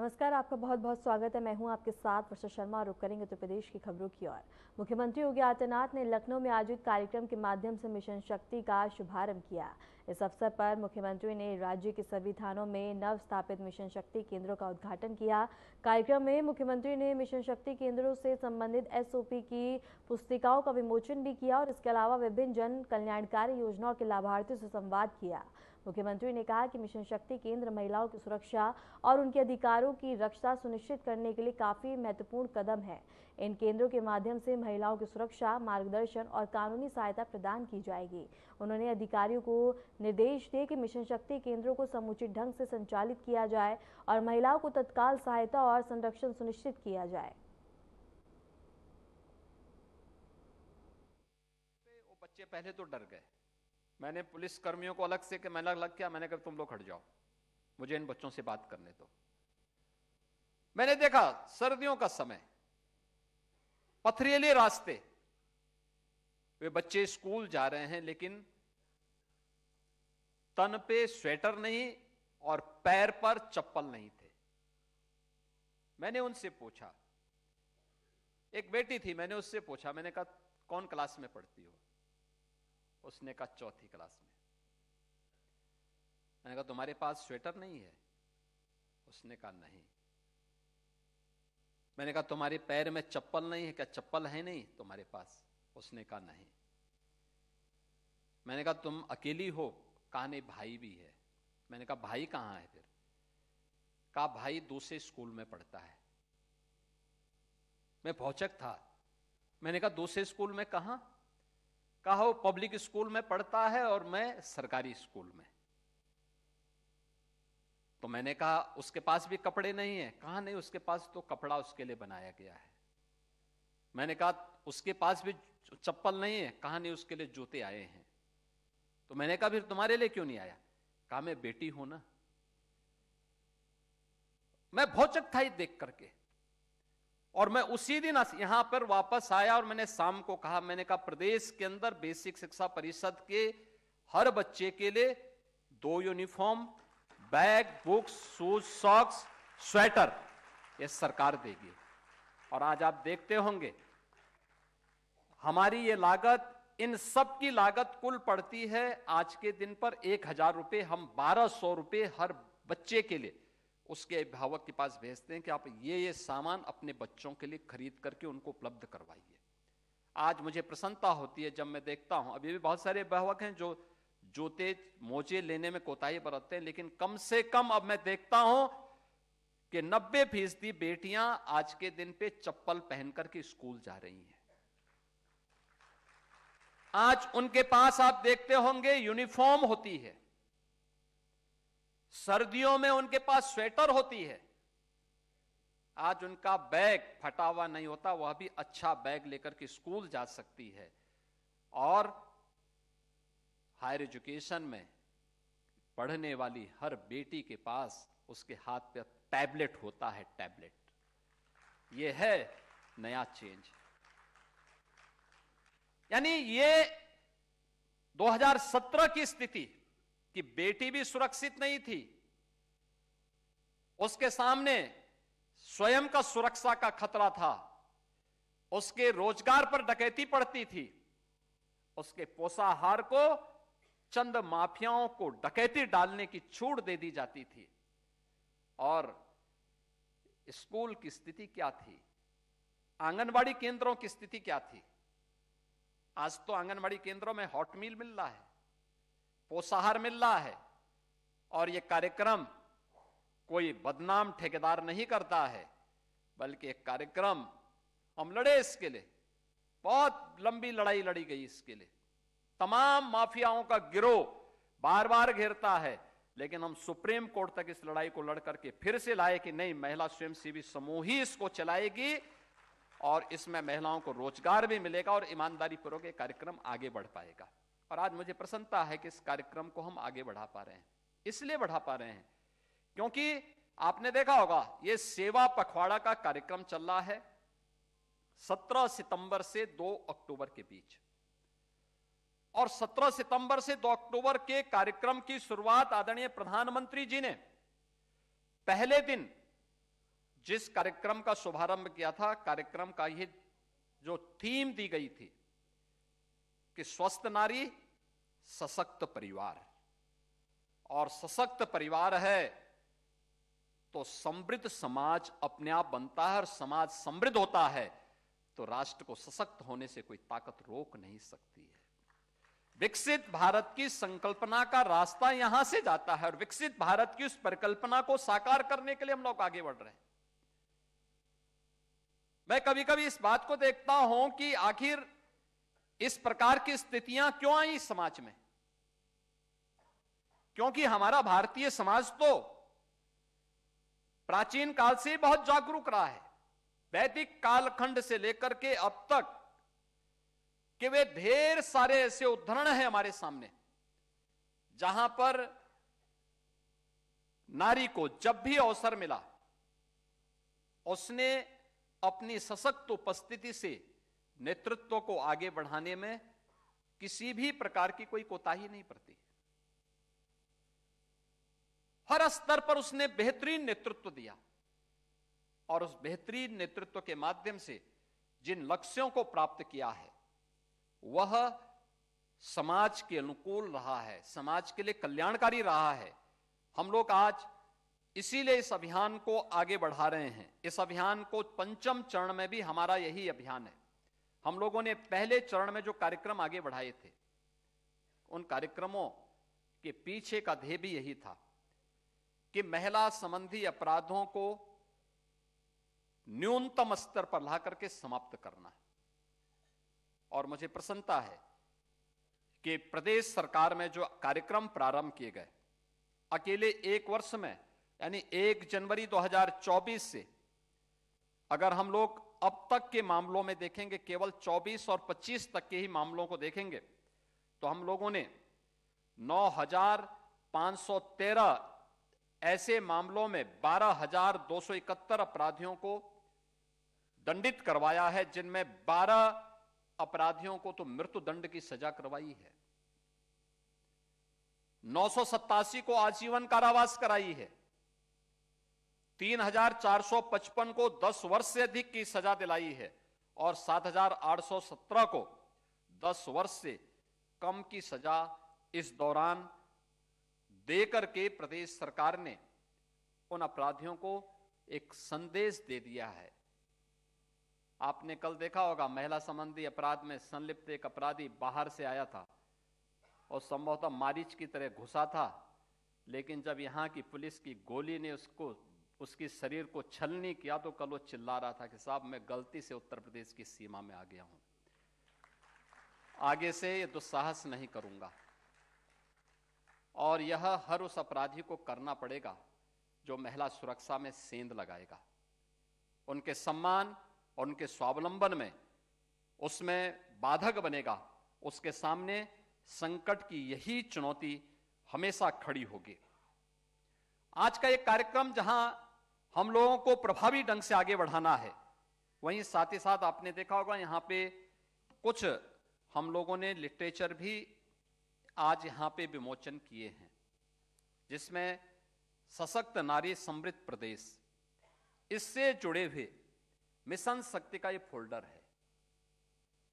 नमस्कार, आपका बहुत बहुत स्वागत है। मैं हूं आपके साथ वर्षा शर्मा। रुक करेंगे उत्तर प्रदेश की खबरों की ओर। मुख्यमंत्री योगी आदित्यनाथ ने लखनऊ में आयोजित कार्यक्रम के माध्यम से मिशन शक्ति का शुभारंभ किया। इस अवसर पर मुख्यमंत्री ने राज्य के सभी थानों में नव स्थापित मिशन शक्ति केंद्रों का उद्घाटन किया। कार्यक्रम में मुख्यमंत्री ने मिशन शक्ति केंद्रों से संबंधित SOP की पुस्तिकाओं का विमोचन भी किया और इसके अलावा विभिन्न जन कल्याणकारी योजनाओं के लाभार्थियों से संवाद किया। मुख्यमंत्री ने कहा कि मिशन शक्ति केंद्र महिलाओं की सुरक्षा और उनके अधिकारों की रक्षा सुनिश्चित करने के लिए काफी महत्वपूर्ण कदम है। इन केंद्रों के माध्यम से महिलाओं की सुरक्षा, मार्गदर्शन और कानूनी सहायता प्रदान की जाएगी। उन्होंने अधिकारियों को निर्देश दिए कि मिशन शक्ति केंद्रों को समुचित ढंग से संचालित किया जाए और महिलाओं को तत्काल सहायता और संरक्षण सुनिश्चित किया जाए। वो बच्चे पहले तो डर गए। मैंने पुलिस कर्मियों को अलग से कि मैंने अलग किया, मैंने कहा तुम लोग हट जाओ, मुझे इन बच्चों से बात करने दो। मैंने देखा सर्दियों का समय, पथरीले रास्ते, वे बच्चे स्कूल जा रहे हैं लेकिन तन पे स्वेटर नहीं और पैर पर चप्पल नहीं थे। मैंने उनसे पूछा, एक बेटी थी, मैंने उससे पूछा, मैंने कहा कौन क्लास में पढ़ती हो? उसने कहा चौथी क्लास में। मैंने कहा तुम्हारे पास स्वेटर नहीं है? उसने कहा नहीं। मैंने कहा तुम्हारे पैर में चप्पल नहीं है? क्या चप्पल है नहीं तुम्हारे पास? उसने कहा नहीं। मैंने कहा तुम अकेली हो? कहा नहीं, भाई भी है। मैंने कहा भाई कहां है फिर? कहा भाई दूसरे स्कूल में पढ़ता है। मैं भौचक था। मैंने कहा दूसरे स्कूल में कहां? कहा वो पब्लिक स्कूल में पढ़ता है और मैं सरकारी स्कूल में। तो मैंने कहा उसके पास भी कपड़े नहीं है? कहा नहीं, उसके पास तो कपड़ा उसके लिए बनाया गया है। मैंने कहा उसके पास भी चप्पल नहीं है? कहा नहीं, उसके लिए जूते आए हैं। तो मैंने कहा फिर तुम्हारे लिए क्यों नहीं आया? कहा मैं बेटी हूं ना। मैं भौचक था ही देख करके, और मैं उसी दिन यहां पर वापस आया और मैंने शाम को कहा, मैंने कहा प्रदेश के अंदर बेसिक शिक्षा परिषद के हर बच्चे के लिए 2 uniform, bag, books, shoes, socks, sweater ये सरकार देगी। और आज आप देखते होंगे हमारी ये लागत, इन सब की लागत कुल पड़ती है आज के दिन पर 1000 रुपए। हम 1200 रुपए हर बच्चे के लिए उसके अभिभावक के पास भेजते हैं कि आप ये सामान अपने बच्चों के लिए खरीद करके उनको उपलब्ध करवाइए। आज मुझे प्रसन्नता होती है जब मैं देखता हूं, अभी भी बहुत सारे अभिभावक हैं जो जूते मोजे लेने में कोताही बरतते हैं, लेकिन कम से कम अब मैं देखता हूं कि 90% बेटियां आज के दिन पे चप्पल पहन करके स्कूल जा रही हैं। आज उनके पास आप देखते होंगे यूनिफॉर्म होती है, सर्दियों में उनके पास स्वेटर होती है। आज उनका बैग फटा हुआ नहीं होता, वह भी अच्छा बैग लेकर के स्कूल जा सकती है। और हायर एजुकेशन में पढ़ने वाली हर बेटी के पास उसके हाथ पे टैबलेट होता है। टैबलेट ये है नया चेंज। यानी ये 2017 की स्थिति कि बेटी भी सुरक्षित नहीं थी, उसके सामने स्वयं का सुरक्षा का खतरा था, उसके रोजगार पर डकैती पड़ती थी, उसके पोषाहार को चंद माफियाओं को डकैती डालने की छूट दे दी जाती थी। और स्कूल की स्थिति क्या थी, आंगनबाड़ी केंद्रों की स्थिति क्या थी? आज तो आंगनबाड़ी केंद्रों में हॉट मील मिल रहा है, पोषाहार मिल रहा है। और यह कार्यक्रम कोई बदनाम ठेकेदार नहीं करता है, बल्कि एक कार्यक्रम हम लड़े इसके लिए, बहुत लंबी लड़ाई लड़ी गई इसके लिए। तमाम माफियाओं का गिरोह बार बार घेरता है, लेकिन हम सुप्रीम कोर्ट तक इस लड़ाई को लड़ करके फिर से लाए कि नहीं, महिला स्वयंसेवी समूह ही इसको चलाएगी और इसमें महिलाओं को रोजगार भी मिलेगा और ईमानदारी पूर्वक यह कार्यक्रम आगे बढ़ पाएगा। और आज मुझे प्रसन्नता है कि इस कार्यक्रम को हम आगे बढ़ा पा रहे हैं। इसलिए बढ़ा पा रहे हैं क्योंकि आपने देखा होगा यह सेवा पखवाड़ा का कार्यक्रम चल रहा है 17 सितंबर से 2 अक्टूबर के बीच। और 17 सितंबर से 2 अक्टूबर के कार्यक्रम की शुरुआत आदरणीय प्रधानमंत्री जी ने पहले दिन जिस कार्यक्रम का शुभारंभ किया था, कार्यक्रम का ये जो थीम दी गई थी कि स्वस्थ नारी सशक्त परिवार, और सशक्त परिवार है तो समृद्ध समाज अपने आप बनता है, और समाज समृद्ध होता है तो राष्ट्र को सशक्त होने से कोई ताकत रोक नहीं सकती है। विकसित भारत की संकल्पना का रास्ता यहां से जाता है, और विकसित भारत की उस परिकल्पना को साकार करने के लिए हम लोग आगे बढ़ रहे हैं। मैं कभी कभी इस बात को देखता हूं कि आखिर इस प्रकार की स्थितियां क्यों आई समाज में, क्योंकि हमारा भारतीय समाज तो प्राचीन काल से बहुत जागरूक रहा है। वैदिक कालखंड से लेकर के अब तक कि वे ढेर सारे ऐसे उदाहरण हैं हमारे सामने जहां पर नारी को जब भी अवसर मिला उसने अपनी सशक्त उपस्थिति से नेतृत्व को आगे बढ़ाने में किसी भी प्रकार की कोई कोताही नहीं बरती। हर स्तर पर उसने बेहतरीन नेतृत्व दिया, और उस बेहतरीन नेतृत्व के माध्यम से जिन लक्ष्यों को प्राप्त किया है वह समाज के अनुकूल रहा है, समाज के लिए कल्याणकारी रहा है। हम लोग आज इसीलिए इस अभियान को आगे बढ़ा रहे हैं। इस अभियान को पंचम चरण में भी हमारा यही अभियान है। हम लोगों ने पहले चरण में जो कार्यक्रम आगे बढ़ाए थे, उन कार्यक्रमों के पीछे का ध्येय भी यही था कि महिला संबंधी अपराधों को न्यूनतम स्तर पर ला करके समाप्त करना है। और मुझे प्रसन्नता है कि प्रदेश सरकार में जो कार्यक्रम प्रारंभ किए गए, अकेले एक वर्ष में यानी 1 जनवरी 2024 से अगर हम लोग अब तक के मामलों में देखेंगे, केवल 24 और 25 तक के ही मामलों को देखेंगे, तो हम लोगों ने 9,513 ऐसे मामलों में 12,271 अपराधियों को दंडित करवाया है, जिनमें 12 अपराधियों को तो मृत्यु दंड की सजा करवाई है, 987 को आजीवन कारावास कराई है, 3,455 को 10 वर्ष से अधिक की सजा दिलाई है, और 7,817 को 10 वर्ष से कम की सजा इस दौरान देकर के प्रदेश सरकार ने उन अपराधियों को एक संदेश दे दिया है। आपने कल देखा होगा, महिला संबंधी अपराध में संलिप्त एक अपराधी बाहर से आया था और संभवतः मारीच की तरह घुसा था, लेकिन जब यहां की पुलिस की गोली ने उसकी शरीर को छलनी किया तो कल वो चिल्ला रहा था कि साहब मैं गलती से उत्तर प्रदेश की सीमा में आ गया हूं, आगे से ये दुस्साहस नहीं करूंगा। और यह हर उस अपराधी को करना पड़ेगा जो महिला सुरक्षा में सेंध लगाएगा, उनके सम्मान और उनके स्वावलंबन में उसमें बाधक बनेगा। उसके सामने संकट की यही चुनौती हमेशा खड़ी होगी। आज का एक कार्यक्रम जहां हम लोगों को प्रभावी ढंग से आगे बढ़ाना है, वहीं साथ ही साथ आपने देखा होगा यहां पे कुछ हम लोगों ने लिटरेचर भी आज यहां पे विमोचन किए हैं, जिसमें सशक्त नारी समृद्ध प्रदेश, इससे जुड़े हुए मिशन शक्ति का ये फोल्डर है।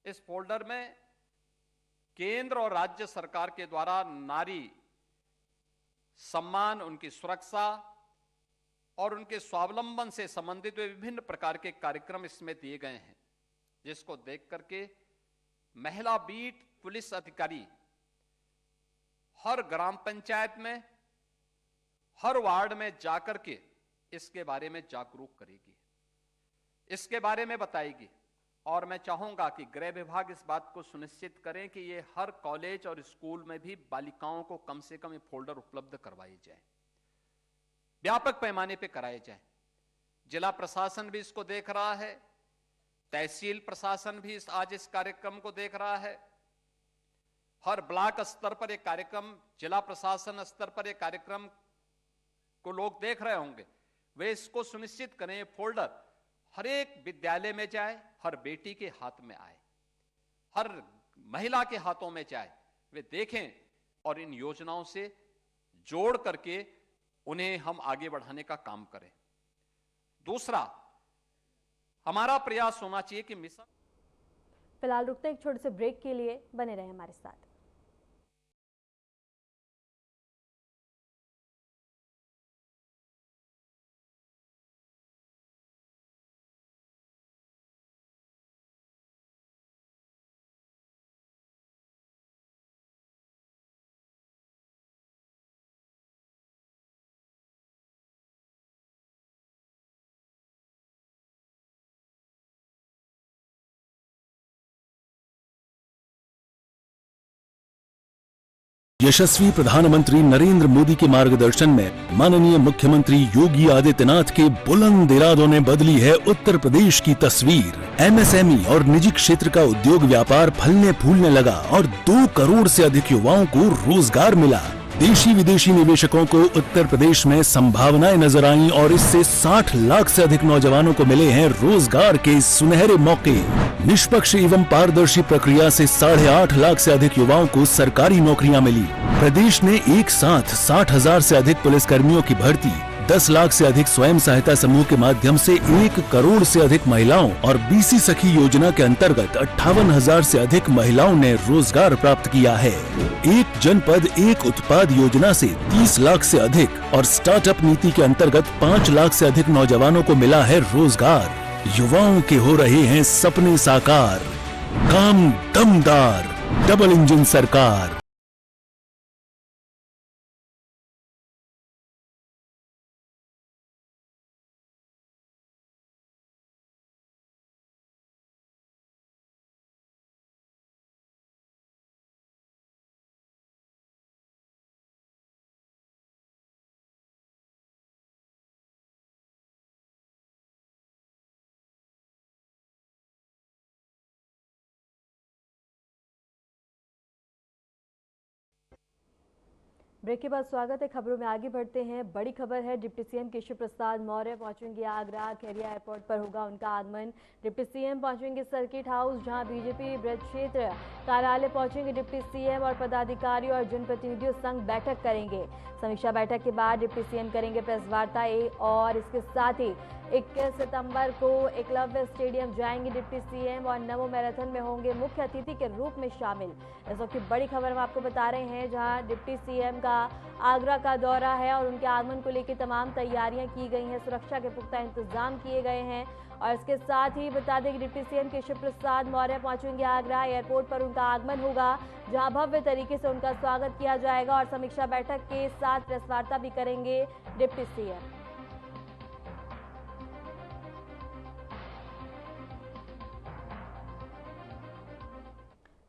इस फोल्डर में केंद्र और राज्य सरकार के द्वारा नारी सम्मान, उनकी सुरक्षा और उनके स्वावलंबन से संबंधित विभिन्न प्रकार के कार्यक्रम इसमें दिए गए हैं, जिसको देख करके महिला बीट पुलिस अधिकारी हर ग्राम पंचायत में, हर वार्ड में जाकर के इसके बारे में जागरूक करेगी, इसके बारे में बताएगी। और मैं चाहूंगा कि गृह विभाग इस बात को सुनिश्चित करें कि ये हर कॉलेज और स्कूल में भी बालिकाओं को कम से कम ये फोल्डर उपलब्ध करवाए जाए, व्यापक पैमाने पे कराए जाए। जिला प्रशासन भी इसको देख रहा है, तहसील प्रशासन भी आज इस कार्यक्रम को देख रहा है, हर ब्लॉक स्तर पर एक कार्यक्रम, जिला प्रशासन स्तर पर एक कार्यक्रम को लोग देख रहे होंगे। वे इसको सुनिश्चित करें फोल्डर हर एक विद्यालय में जाए, हर बेटी के हाथ में आए, हर महिला के हाथों में जाए, वे देखें और इन योजनाओं से जोड़ करके उन्हें हम आगे बढ़ाने का काम करें। दूसरा, हमारा प्रयास होना चाहिए कि मिशन। फिलहाल रुकते हैं एक छोटे से ब्रेक के लिए, बने रहें हमारे साथ। यशस्वी प्रधानमंत्री नरेंद्र मोदी के मार्गदर्शन में माननीय मुख्यमंत्री योगी आदित्यनाथ के बुलंद इरादों ने बदली है उत्तर प्रदेश की तस्वीर। एमएसएमई और निजी क्षेत्र का उद्योग व्यापार फलने फूलने लगा और 2 करोड़ से अधिक युवाओं को रोजगार मिला। देशी विदेशी निवेशकों को उत्तर प्रदेश में संभावनाएं नजर आईं और इससे 60 लाख से अधिक नौजवानों को मिले हैं रोजगार के सुनहरे मौके। निष्पक्ष एवं पारदर्शी प्रक्रिया से 8.5 लाख से अधिक युवाओं को सरकारी नौकरियां मिली। प्रदेश ने एक साथ 60,000 से अधिक पुलिसकर्मियों की भर्ती, 10 लाख से अधिक स्वयं सहायता समूह के माध्यम से 1 करोड़ से अधिक महिलाओं और बीसी सखी योजना के अंतर्गत 58,000 से अधिक महिलाओं ने रोजगार प्राप्त किया है। एक जनपद एक उत्पाद योजना से 30 लाख से अधिक और स्टार्टअप नीति के अंतर्गत 5 लाख से अधिक नौजवानों को मिला है रोजगार। युवाओं के हो रहे हैं सपने साकार। काम दमदार, डबल इंजन सरकार। ब्रेक के बाद स्वागत है। खबरों में आगे बढ़ते हैं। बड़ी खबर है, डिप्टी सीएम केशव प्रसाद मौर्य पहुंचेंगे आगरा। खेरिया एयरपोर्ट पर होगा उनका आगमन। डिप्टी सीएम पहुंचेंगे सर्किट हाउस, जहां बीजेपी ब्रज क्षेत्र कार्यालय पहुंचेंगे डिप्टी सीएम और पदाधिकारियों और जनप्रतिनिधियों संग बैठक करेंगे। समीक्षा बैठक के बाद डिप्टी सीएम करेंगे प्रेस वार्ता और इसके साथ ही 21 सितंबर को एकलव्य स्टेडियम जाएंगे डिप्टी सीएम और नमो मैराथन में होंगे मुख्य अतिथि के रूप में शामिल। इस वक्त की बड़ी खबर हम आपको बता रहे हैं, जहां डिप्टी सीएम का आगरा का दौरा है और उनके आगमन को लेकर तमाम तैयारियां की गई हैं। सुरक्षा के पुख्ता इंतजाम किए गए हैं और इसके साथ ही बता दें कि डिप्टी सीएम केशव प्रसाद मौर्य पहुंचेंगे आगरा। एयरपोर्ट पर उनका आगमन होगा, जहां भव्य तरीके से उनका स्वागत किया जाएगा और समीक्षा बैठक के साथ प्रेस वार्ता भी करेंगे डिप्टी सीएम।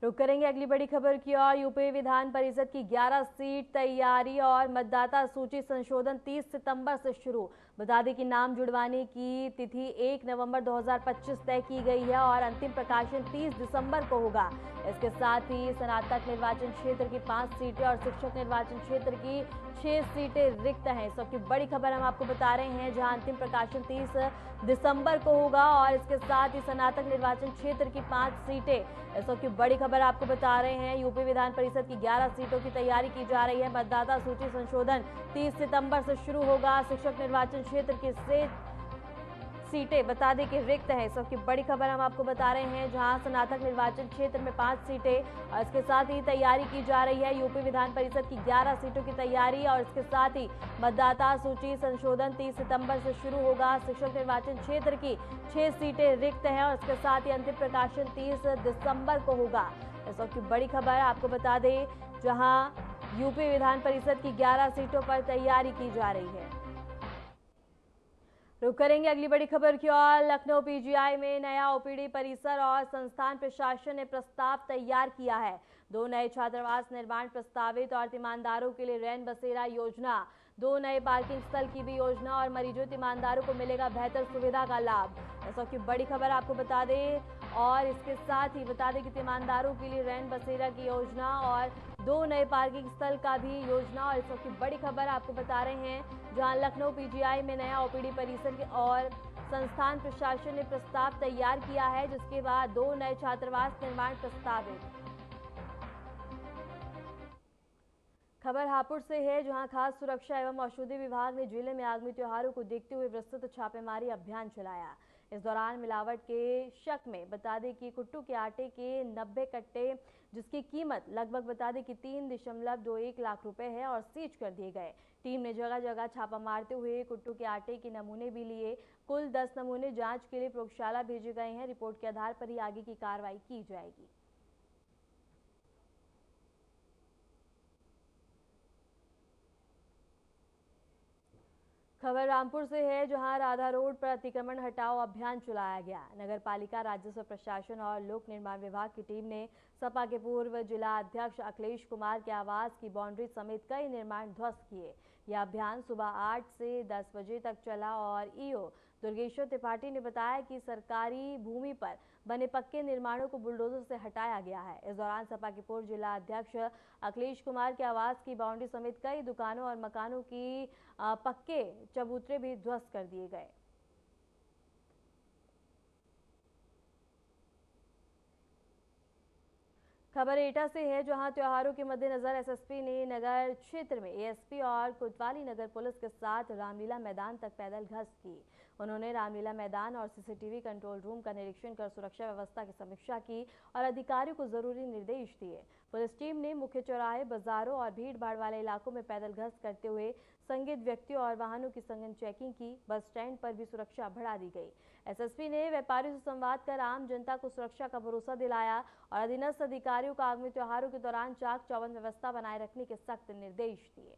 रुक करेंगे अगली बड़ी खबर की ओर। यूपी विधान परिषद की 11 सीट तैयारी और मतदाता सूची संशोधन 30 सितंबर से शुरू। बता दें कि नाम जुड़वाने की तिथि 1 नवंबर 2025 तय की गई है और अंतिम प्रकाशन 30 दिसंबर को होगा। इसके साथ ही स्नातक निर्वाचन क्षेत्र की 5 सीटें और शिक्षक निर्वाचन क्षेत्र की 6 सीटें रिक्त हैं। इस वक्त की बड़ी खबर हम आपको बता रहे हैं, जहां अंतिम प्रकाशन 30 दिसंबर को होगा और इसके साथ ही स्नातक निर्वाचन क्षेत्र की 5 सीटें। इस वक्त की बड़ी खबर आपको बता रहे हैं, यूपी विधान परिषद की 11 सीटों की तैयारी की जा रही है। मतदाता सूची संशोधन 30 सितंबर से शुरू होगा। शिक्षक निर्वाचन क्षेत्र की 6 सीटें बता दें कि रिक्त है। इस वक्त की बड़ी खबर हम आपको बता रहे हैं, जहां स्नातक निर्वाचन क्षेत्र में 5 सीटें और इसके साथ ही तैयारी की जा रही है। यूपी विधान परिषद की 11 सीटों की तैयारी और इसके साथ ही मतदाता सूची संशोधन 30 सितंबर से शुरू होगा। शिक्षक निर्वाचन क्षेत्र की 6 सीटें रिक्त हैं और इसके साथ ही अंतिम प्रकाशन 30 दिसंबर को होगा। इस वक्त की बड़ी खबर आपको बता दें, जहां यूपी विधान परिषद की 11 सीटों पर तैयारी की जा रही है। रुक करेंगे अगली बड़ी खबर की ओर। लखनऊ पीजीआई में नया ओपीडी परिसर और संस्थान प्रशासन ने प्रस्ताव तैयार किया है। 2 नए छात्रावास निर्माण प्रस्तावित और तीमानदारों के लिए रैन बसेरा योजना, 2 नए पार्किंग स्थल की भी योजना और मरीजों तीमानदारों को मिलेगा बेहतर सुविधा का लाभ। इस वक्त की बड़ी खबर आपको बता दें और इसके साथ ही बता दें कि तीमानदारों के लिए रैन बसेरा की योजना और 2 नए पार्किंग स्थल का भी योजना। और इस वक्त की बड़ी खबर आपको बता रहे हैं, जहां लखनऊ पीजीआई में नया ओपीडी परिसर और संस्थान प्रशासन ने प्रस्ताव तैयार किया है, जिसके बाद 2 नए छात्रावास निर्माण प्रस्तावित। खबर हापुड़ से है, जहां खास सुरक्षा एवं औषधि विभाग ने जिले में आगामी त्योहारों को देखते हुए विस्तृत छापेमारी अभियान चलाया। इस दौरान मिलावट के शक में बता दें कि कुट्टू के आटे के 90 कट्टे, जिसकी कीमत लगभग बता दें कि 3.21 लाख रुपए है, और सीज कर दिए गए। टीम ने जगह जगह छापा मारते हुए कुट्टू के आटे के नमूने भी लिए। कुल 10 नमूने जांच के लिए प्रयोगशाला भेजे गए हैं। रिपोर्ट के आधार पर ही आगे की कार्रवाई की जाएगी। खबर रामपुर से है, जहां राधा रोड पर अतिक्रमण हटाओ अभियान चलाया गया। नगर पालिका, राजस्व प्रशासन और लोक निर्माण विभाग की टीम ने सपा के पूर्व जिला अध्यक्ष अखिलेश कुमार के आवास की बाउंड्री समेत कई निर्माण ध्वस्त किए। यह अभियान सुबह 8 से 10 बजे तक चला और ईओ दुर्गेश्वर त्रिपाठी ने बताया कि सरकारी भूमि पर बने पक्के निर्माणों को बुलडोजर से हटाया गया है। इस दौरान सपा के पूर्व जिला अध्यक्ष अखिलेश कुमार के आवास की बाउंड्री समेत कई दुकानों और मकानों की पक्के चबूतरे भी ध्वस्त कर दिए गए। खबर एटा से है, जहां त्योहारों के मद्देनजर एसएसपी ने नगर क्षेत्र में एएसपी और कोतवाली नगर पुलिस के साथ रामलीला मैदान तक पैदल गश्त की। उन्होंने रामलीला मैदान और सीसीटीवी कंट्रोल रूम का निरीक्षण कर सुरक्षा व्यवस्था की समीक्षा की और अधिकारियों को जरूरी निर्देश दिए। पुलिस टीम ने मुख्य चौराहे, बाजारों और भीड़ भाड़ वाले इलाकों में पैदल गश्त करते हुए संदिग्ध व्यक्तियों और वाहनों की सघन चेकिंग की। बस स्टैंड पर भी सुरक्षा बढ़ा दी गई। एसएसपी ने व्यापारियों से संवाद कर आम जनता को सुरक्षा का भरोसा दिलाया और अधीनस्थ अधिकारियों को आगामी त्योहारों के दौरान चाक चौबंद व्यवस्था बनाए रखने के सख्त निर्देश दिए।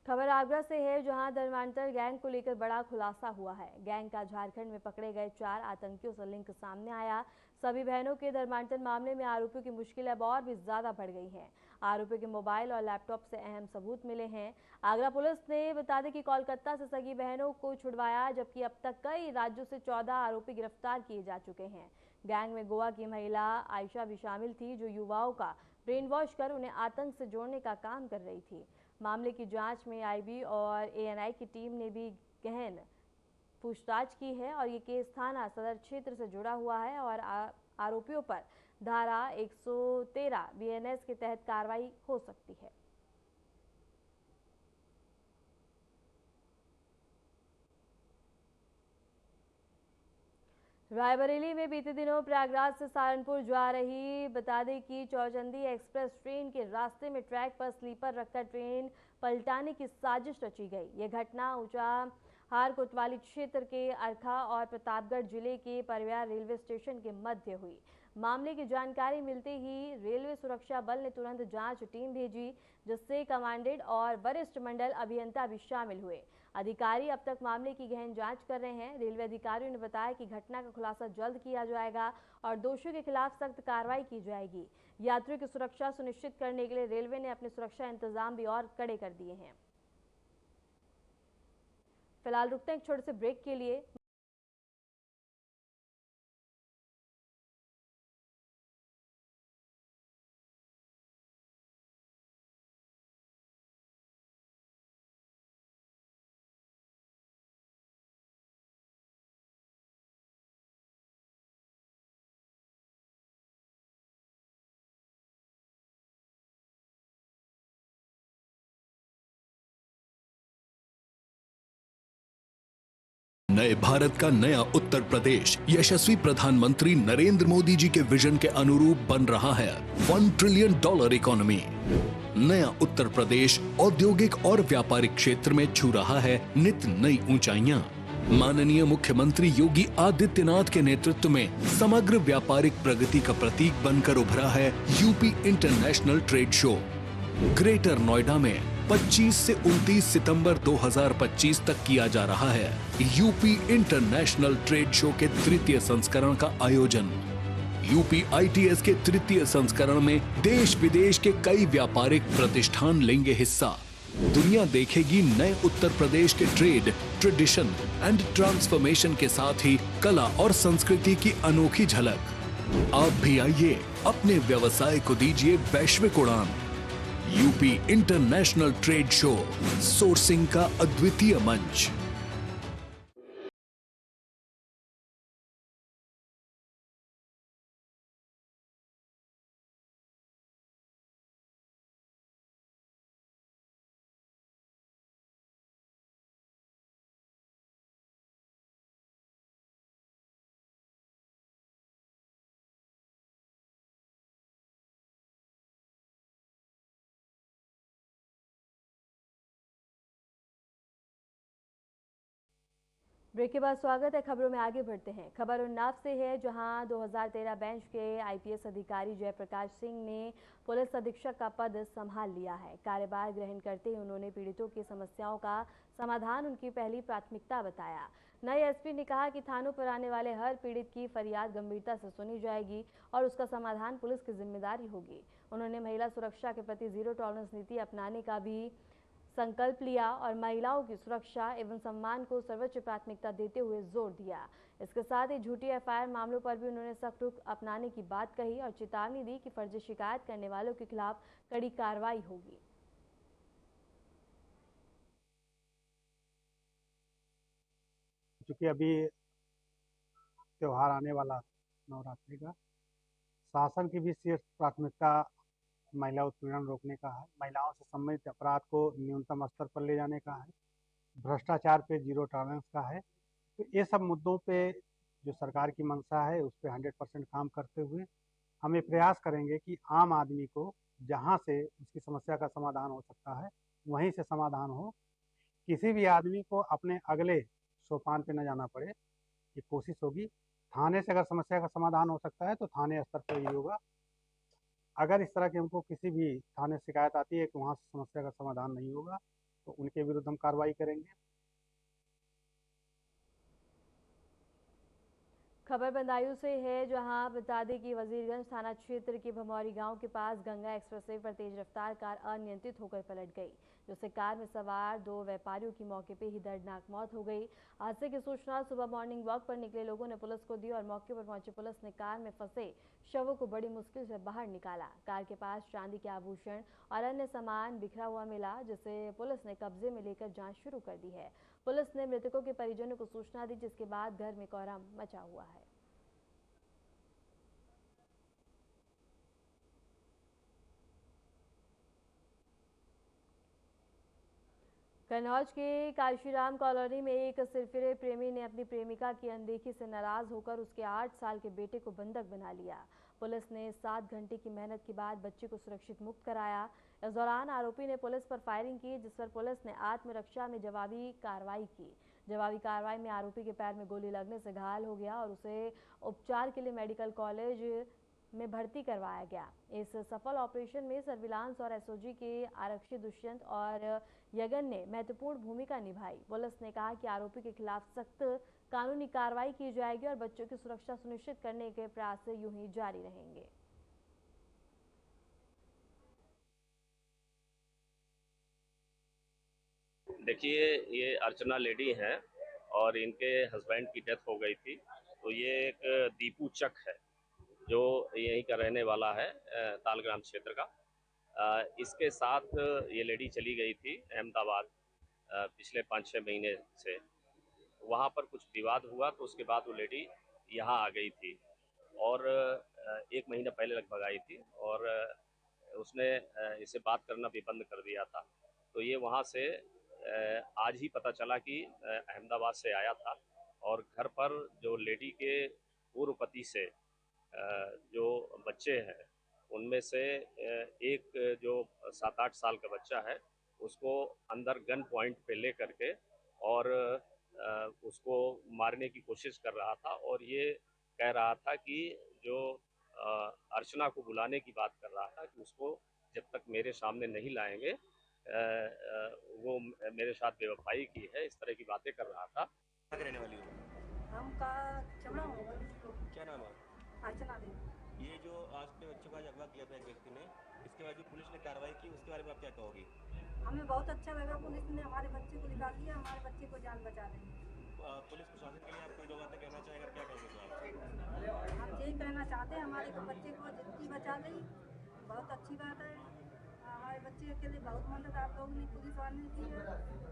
खबर आगरा से है, जहां धर्मांतर गैंग को लेकर बड़ा खुलासा हुआ है। गैंग का झारखंड में पकड़े गए 4 आतंकियों से लिंक सामने आया। सभी बहनों के धर्मांतर मामले में आरोपियों की मुश्किल अब और भी ज्यादा बढ़ गई है। आरोपियों के मोबाइल और लैपटॉप से अहम सबूत मिले हैं। आगरा पुलिस ने बता दें कि कोलकाता से सगी बहनों को छुड़वाया, जबकि अब तक कई राज्यों से 14 आरोपी गिरफ्तार किए जा चुके हैं। गैंग में गोवा की महिला आयशा भी शामिल थी, जो युवाओं का ब्रेन वॉश कर उन्हें आतंक से जोड़ने का काम कर रही थी। मामले की जांच में आईबी और एएनआई की टीम ने भी गहन पूछताछ की है और ये केस थाना सदर क्षेत्र से जुड़ा हुआ है और आरोपियों पर धारा 113 बीएनएस के तहत कार्रवाई हो सकती है। रायबरेली में बीते दिनों प्रयागराज से सहारनपुर जा रही बता दें कि चौचंदी एक्सप्रेस ट्रेन के रास्ते में ट्रैक पर स्लीपर रखकर ट्रेन पलटाने की साजिश रची गई। यह घटना ऊंचाहार कोतवाली क्षेत्र के अरखा और प्रतापगढ़ जिले के परव्यार रेलवे स्टेशन के मध्य हुई। मामले की जानकारी मिलते ही रेलवे सुरक्षा बल ने तुरंत जांच टीम भेजी, जिससे कमांडेंट और वरिष्ठ मंडल अभियंता भी शामिल हुए। अधिकारी अब तक मामले की गहन जांच कर रहे हैं। रेलवे अधिकारियों ने बताया कि घटना का खुलासा जल्द किया जाएगा और दोषियों के खिलाफ सख्त कार्रवाई की जाएगी। यात्रियों की सुरक्षा सुनिश्चित करने के लिए रेलवे ने अपने सुरक्षा इंतजाम भी और कड़े कर दिए हैं। फिलहाल रुकते हैं एक छोटे से ब्रेक के लिए। नए भारत का नया उत्तर प्रदेश यशस्वी प्रधानमंत्री नरेंद्र मोदी जी के विजन के अनुरूप बन रहा है। $1 ट्रिलियन इकोनॉमी। नया उत्तर प्रदेश औद्योगिक और व्यापारिक क्षेत्र में छू रहा है नित नई ऊंचाइयां। माननीय मुख्यमंत्री योगी आदित्यनाथ के नेतृत्व में समग्र व्यापारिक प्रगति का प्रतीक बनकर उभरा है UP international trade show. Greater Noida में 25 से 29 सितंबर 2025 तक किया जा रहा है यूपी इंटरनेशनल ट्रेड शो के तृतीय संस्करण का आयोजन। यूपी आईटीएस के तृतीय संस्करण में देश विदेश के कई व्यापारिक प्रतिष्ठान लेंगे हिस्सा। दुनिया देखेगी नए उत्तर प्रदेश के ट्रेड, ट्रेडिशन एंड ट्रांसफॉर्मेशन के साथ ही कला और संस्कृति की अनोखी झलक। आप भी आइए, अपने व्यवसाय को दीजिए वैश्विक उड़ान। UP international trade show, sourcing का अद्वितीय मंच। ब्रेक के बाद स्वागत है। खबरों में आगे बढ़ते हैं। खबर उन्नाव से है, जहां 2013 बैच के आईपीएस अधिकारी जयप्रकाश सिंह ने पुलिस अधीक्षक का पद संभाल लिया है। कार्यभार ग्रहण करते ही उन्होंने पीड़ितों की समस्याओं का समाधान उनकी पहली प्राथमिकता बताया। नए एसपी ने कहा कि थानों पर आने वाले हर पीड़ित की फरियाद गंभीरता से सुनी जाएगी और उसका समाधान पुलिस की जिम्मेदारी होगी। उन्होंने महिला सुरक्षा के प्रति जीरो टॉलरेंस नीति अपनाने का भी संकल्प लिया और महिलाओं की सुरक्षा एवं सम्मान को सर्वोच्च प्राथमिकता देते हुए जोर दिया। इसके साथ ही झूठी एफआईआर मामलों पर भी उन्होंने सख्त रुख अपनाने की बात कही और चेतावनी दी कि फर्जी शिकायत करने वालों के खिलाफ कड़ी कार्रवाई होगी। क्योंकि अभी त्योहार आने वाला नवरात्रि का, शासन की भी शीर्ष प्राथमिकता महिला उत्पीड़न रोकने का है, महिलाओं से संबंधित अपराध को न्यूनतम स्तर पर ले जाने का है, भ्रष्टाचार पे जीरो टॉलरेंस का है। तो ये सब मुद्दों पे जो सरकार की मंशा है उस पर 100% काम करते हुए हम ये प्रयास करेंगे कि आम आदमी को जहाँ से उसकी समस्या का समाधान हो सकता है वहीं से समाधान हो, किसी भी आदमी को अपने अगले सोपान पे न जाना पड़े। ये कोशिश होगी। थाने से अगर समस्या का समाधान हो सकता है तो थाने स्तर पर ही होगा। अगर इस तरह की हमको किसी भी थाने से शिकायत आती है कि वहाँ से समस्या का समाधान नहीं होगा तो उनके विरुद्ध हम कार्रवाई करेंगे। खबर बदायूं से है, जहां बता दें कि वजीरगंज थाना क्षेत्र के भमौरी गांव के पास गंगा एक्सप्रेसवे पर तेज रफ्तार कार अनियंत्रित होकर पलट गई, जिससे कार में सवार 2 व्यापारियों की मौके पर ही दर्दनाक मौत हो गई। हादसे की सूचना सुबह मॉर्निंग वॉक पर निकले लोगों ने पुलिस को दी और मौके पर पहुंची पुलिस ने कार में फंसे शवों को बड़ी मुश्किल से बाहर निकाला। कार के पास चांदी के आभूषण और अन्य सामान बिखरा हुआ मिला, जिसे पुलिस ने कब्जे में लेकर जांच शुरू कर दी है। पुलिस ने मृतकों के परिजनों को सूचना दी, जिसके बाद घर में कोहराम मचा हुआ है। कन्नौज के काशीराम कॉलोनी में एक सिरफिरे प्रेमी ने अपनी प्रेमिका की अनदेखी से नाराज होकर उसके 8 साल के बेटे को बंधक बना लिया। पुलिस ने 7 घंटे की मेहनत के बाद बच्चे को सुरक्षित मुक्त कराया। इस दौरान आरोपी ने पुलिस पर फायरिंग की, जिस पर पुलिस ने आत्मरक्षा में जवाबी कार्रवाई की। जवाबी कार्रवाई में आरोपी के पैर में गोली लगने से घायल हो गया और उसे उपचार के लिए मेडिकल कॉलेज में भर्ती करवाया गया। इस सफल ऑपरेशन में सर्विलांस और एसओजी के आरक्षी दुष्यंत और यगन ने महत्वपूर्ण भूमिका निभाई। पुलिस ने कहा कि आरोपी के खिलाफ सख्त कानूनी कार्रवाई की जाएगी और बच्चों की सुरक्षा सुनिश्चित करने के प्रयास यूं ही जारी रहेंगे। देखिए, ये अर्चना लेडी हैं और इनके हस्बैंड की डेथ हो गई थी। तो ये एक दीपू चक है जो यहीं का रहने वाला है, तालग्राम क्षेत्र का। इसके साथ ये लेडी चली गई थी अहमदाबाद पिछले 5-6 महीने से। वहाँ पर कुछ विवाद हुआ तो उसके बाद वो लेडी यहाँ आ गई थी और 1 महीना पहले लगभग आई थी और उसने इसे बात करना भी बंद कर दिया था। तो ये वहाँ से आज ही पता चला कि अहमदाबाद से आया था और घर पर जो लेडी के पूर्व पति से जो बच्चे हैं उनमें से एक जो 7-8 साल का बच्चा है उसको अंदर गन पॉइंट पे ले करके और उसको मारने की कोशिश कर रहा था और ये कह रहा था कि जो अर्चना को बुलाने की बात कर रहा था कि उसको जब तक मेरे सामने नहीं लाएंगे वो मेरे साथ बेवफाई की है, इस तरह की बातें कर रहा था। रहने वाली हो? हम का चमड़ा हूँ। क्या नाम है? अर्चना देवी। ये जो आज के बच्चों का अगवा किया था एक व्यक्ति ने, इसके बाद जो पुलिस ने कार्रवाई की उसके बारे में आप क्या कहोगी? हमें बहुत अच्छा लगा, पुलिस ने हमारे बच्चे को निकाल दिया, हमारे बच्चे को जान बचा रहे हैं। पुलिस प्रशासन के लिए आप कोई 2 बातें कहना चाहेंगे, क्या कहेंगे तो आप? हम यही कहना चाहते हैं हमारे को बच्चे को जिंदगी बचा दी, बहुत अच्छी बात है। हमारे बच्चे के लिए बहुत मदद आप लोगों ने पुलिस वाले ने की है।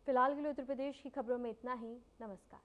फिलहाल के लिए उत्तर प्रदेश की खबरों में इतना ही। नमस्कार।